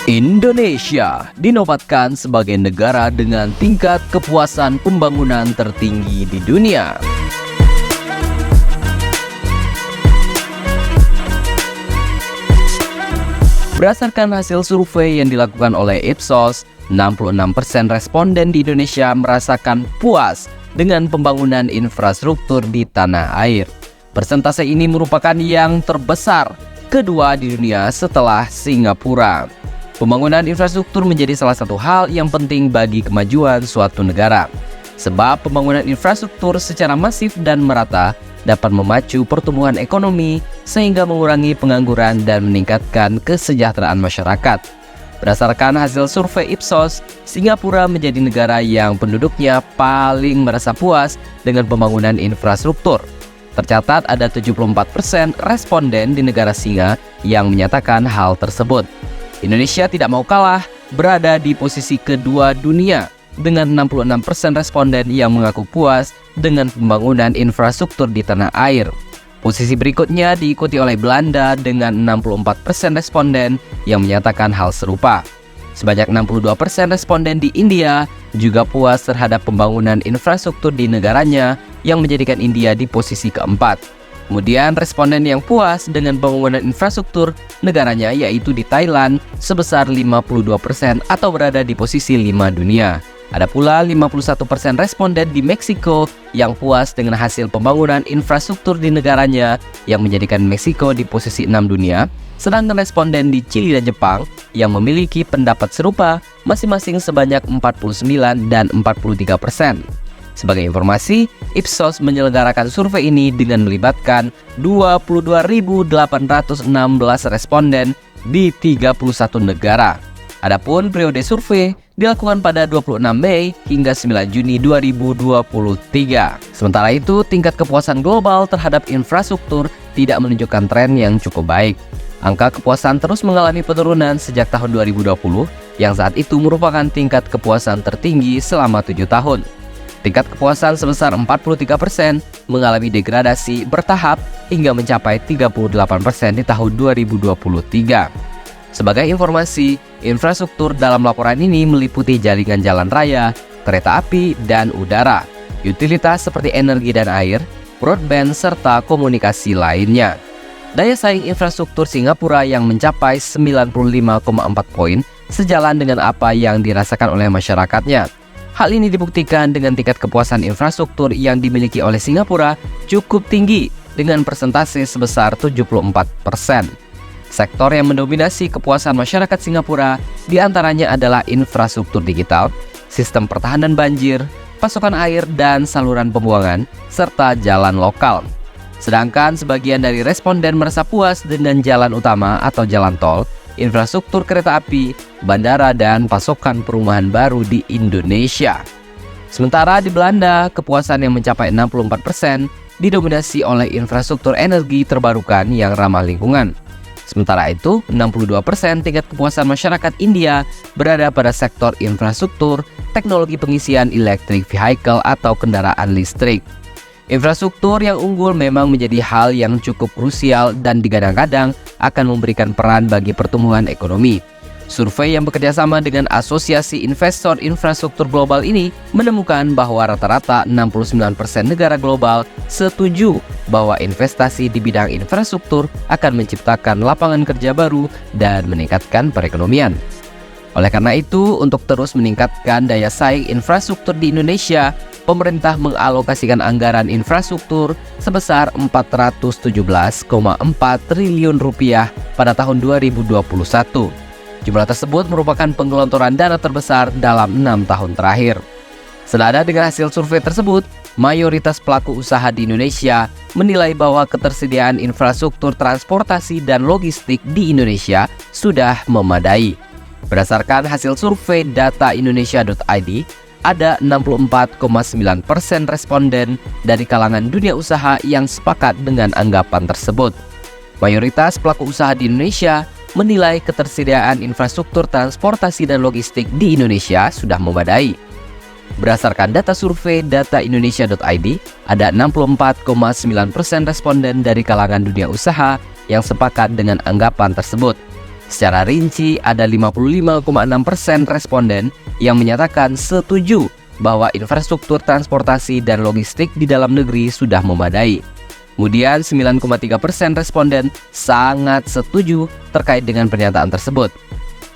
Indonesia dinobatkan sebagai negara dengan tingkat kepuasan pembangunan tertinggi di dunia. Berdasarkan hasil survei yang dilakukan oleh Ipsos, 66% responden di Indonesia merasakan puas dengan pembangunan infrastruktur di tanah air. Persentase ini merupakan yang terbesar kedua di dunia setelah Singapura. Pembangunan infrastruktur menjadi salah satu hal yang penting bagi kemajuan suatu negara. Sebab pembangunan infrastruktur secara masif dan merata dapat memacu pertumbuhan ekonomi sehingga mengurangi pengangguran dan meningkatkan kesejahteraan masyarakat. Berdasarkan hasil survei Ipsos, Singapura menjadi negara yang penduduknya paling merasa puas dengan pembangunan infrastruktur. Tercatat ada 74% responden di negara Singa yang menyatakan hal tersebut. Indonesia tidak mau kalah, berada di posisi kedua dunia dengan 66% responden yang mengaku puas dengan pembangunan infrastruktur di tanah air. Posisi berikutnya diikuti oleh Belanda dengan 64% responden yang menyatakan hal serupa. Sebanyak 62% responden di India juga puas terhadap pembangunan infrastruktur di negaranya yang menjadikan India di posisi keempat. Kemudian responden yang puas dengan pembangunan infrastruktur negaranya yaitu di Thailand sebesar 52% atau berada di posisi 5 dunia. Ada pula 51% responden di Meksiko yang puas dengan hasil pembangunan infrastruktur di negaranya yang menjadikan Meksiko di posisi 6 dunia. Sedangkan responden di Chili dan Jepang yang memiliki pendapat serupa masing-masing sebanyak 49 dan 43%. Sebagai informasi, Ipsos menyelenggarakan survei ini dengan melibatkan 22.816 responden di 31 negara. Adapun periode survei dilakukan pada 26 Mei hingga 9 Juni 2023. Sementara itu, tingkat kepuasan global terhadap infrastruktur tidak menunjukkan tren yang cukup baik. Angka kepuasan terus mengalami penurunan sejak tahun 2020, yang saat itu merupakan tingkat kepuasan tertinggi selama 7 tahun. Tingkat kepuasan sebesar 43% mengalami degradasi bertahap hingga mencapai 38% di tahun 2023. Sebagai informasi, infrastruktur dalam laporan ini meliputi jaringan jalan raya, kereta api, dan udara, utilitas seperti energi dan air, broadband, serta komunikasi lainnya. Daya saing infrastruktur Singapura yang mencapai 95,4 poin sejalan dengan apa yang dirasakan oleh masyarakatnya. Hal ini dibuktikan dengan tingkat kepuasan infrastruktur yang dimiliki oleh Singapura cukup tinggi dengan persentase sebesar 74%. Sektor yang mendominasi kepuasan masyarakat Singapura diantaranya adalah infrastruktur digital, sistem pertahanan banjir, pasokan air dan saluran pembuangan, serta jalan lokal. Sedangkan sebagian dari responden merasa puas dengan jalan utama atau jalan tol, infrastruktur kereta api, bandara, dan pasokan perumahan baru di Indonesia. Sementara di Belanda, kepuasan yang mencapai 64% didominasi oleh infrastruktur energi terbarukan yang ramah lingkungan. Sementara itu, 62% tingkat kepuasan masyarakat India berada pada sektor infrastruktur, teknologi pengisian electric vehicle atau kendaraan listrik. Infrastruktur yang unggul memang menjadi hal yang cukup krusial dan digadang-gadang akan memberikan peran bagi pertumbuhan ekonomi. Survei yang bekerjasama dengan Asosiasi Investor Infrastruktur Global ini menemukan bahwa rata-rata 69% negara global setuju bahwa investasi di bidang infrastruktur akan menciptakan lapangan kerja baru dan meningkatkan perekonomian. Oleh karena itu, untuk terus meningkatkan daya saing infrastruktur di Indonesia, pemerintah mengalokasikan anggaran infrastruktur sebesar 417,4 triliun rupiah pada tahun 2021. Jumlah tersebut merupakan penggelontoran dana terbesar dalam 6 tahun terakhir. Senada dengan hasil survei tersebut, mayoritas pelaku usaha di Indonesia menilai bahwa ketersediaan infrastruktur transportasi dan logistik di Indonesia sudah memadai. Berdasarkan hasil survei data indonesia.id, ada 64,9% responden dari kalangan dunia usaha yang sepakat dengan anggapan tersebut. Mayoritas pelaku usaha di Indonesia menilai ketersediaan infrastruktur transportasi dan logistik di Indonesia sudah memadai. Berdasarkan data survei data indonesia.id, ada 64,9% responden dari kalangan dunia usaha yang sepakat dengan anggapan tersebut. Secara rinci, ada 55,6% responden yang menyatakan setuju bahwa infrastruktur transportasi dan logistik di dalam negeri sudah memadai. Kemudian 9,3% responden sangat setuju terkait dengan pernyataan tersebut.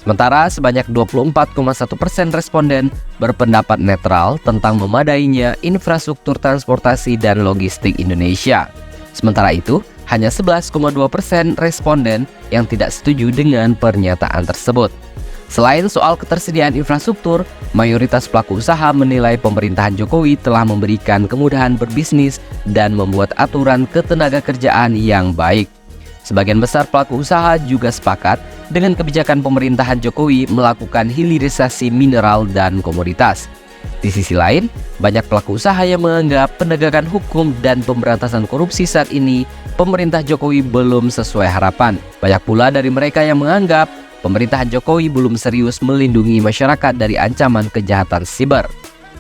Sementara sebanyak 24,1% responden berpendapat netral tentang memadainya infrastruktur transportasi dan logistik Indonesia. Sementara itu, hanya 11,2% responden yang tidak setuju dengan pernyataan tersebut. Selain soal ketersediaan infrastruktur, mayoritas pelaku usaha menilai pemerintahan Jokowi telah memberikan kemudahan berbisnis dan membuat aturan ketenagakerjaan yang baik. Sebagian besar pelaku usaha juga sepakat dengan kebijakan pemerintahan Jokowi melakukan hilirisasi mineral dan komoditas. Di sisi lain, banyak pelaku usaha yang menganggap penegakan hukum dan pemberantasan korupsi saat ini pemerintah Jokowi belum sesuai harapan. Banyak pula dari mereka yang menganggap pemerintahan Jokowi belum serius melindungi masyarakat dari ancaman kejahatan siber.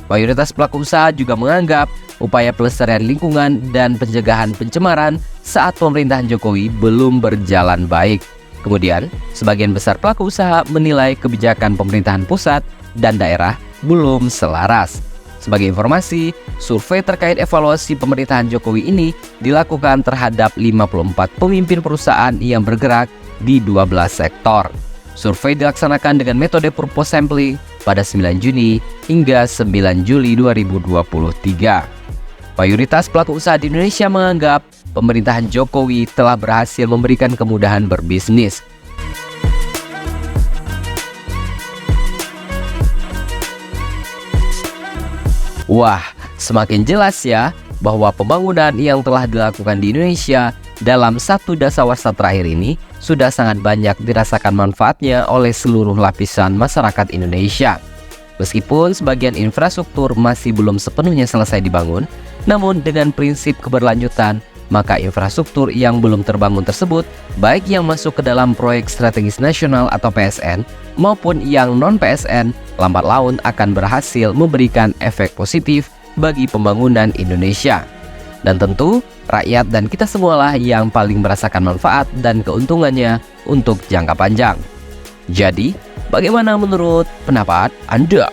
Mayoritas pelaku usaha juga menganggap upaya pelestarian lingkungan dan pencegahan pencemaran saat pemerintahan Jokowi belum berjalan baik. Kemudian, sebagian besar pelaku usaha menilai kebijakan pemerintahan pusat dan daerah belum selaras. Sebagai informasi, survei terkait evaluasi pemerintahan Jokowi ini dilakukan terhadap 54 pemimpin perusahaan yang bergerak di 12 sektor. Survei dilaksanakan dengan metode purpose sampling pada 9 Juni hingga 9 Juli 2023. Mayoritas pelaku usaha di Indonesia menganggap pemerintahan Jokowi telah berhasil memberikan kemudahan berbisnis. Wah, semakin jelas ya bahwa pembangunan yang telah dilakukan di Indonesia dalam satu dasawarsa terakhir ini sudah sangat banyak dirasakan manfaatnya oleh seluruh lapisan masyarakat Indonesia. Meskipun sebagian infrastruktur masih belum sepenuhnya selesai dibangun, namun dengan prinsip keberlanjutan, maka infrastruktur yang belum terbangun tersebut, baik yang masuk ke dalam proyek strategis nasional atau PSN, maupun yang non-PSN, lambat laun akan berhasil memberikan efek positif bagi pembangunan Indonesia. Dan tentu, rakyat dan kita semualah yang paling merasakan manfaat dan keuntungannya untuk jangka panjang. Jadi, bagaimana menurut pendapat Anda?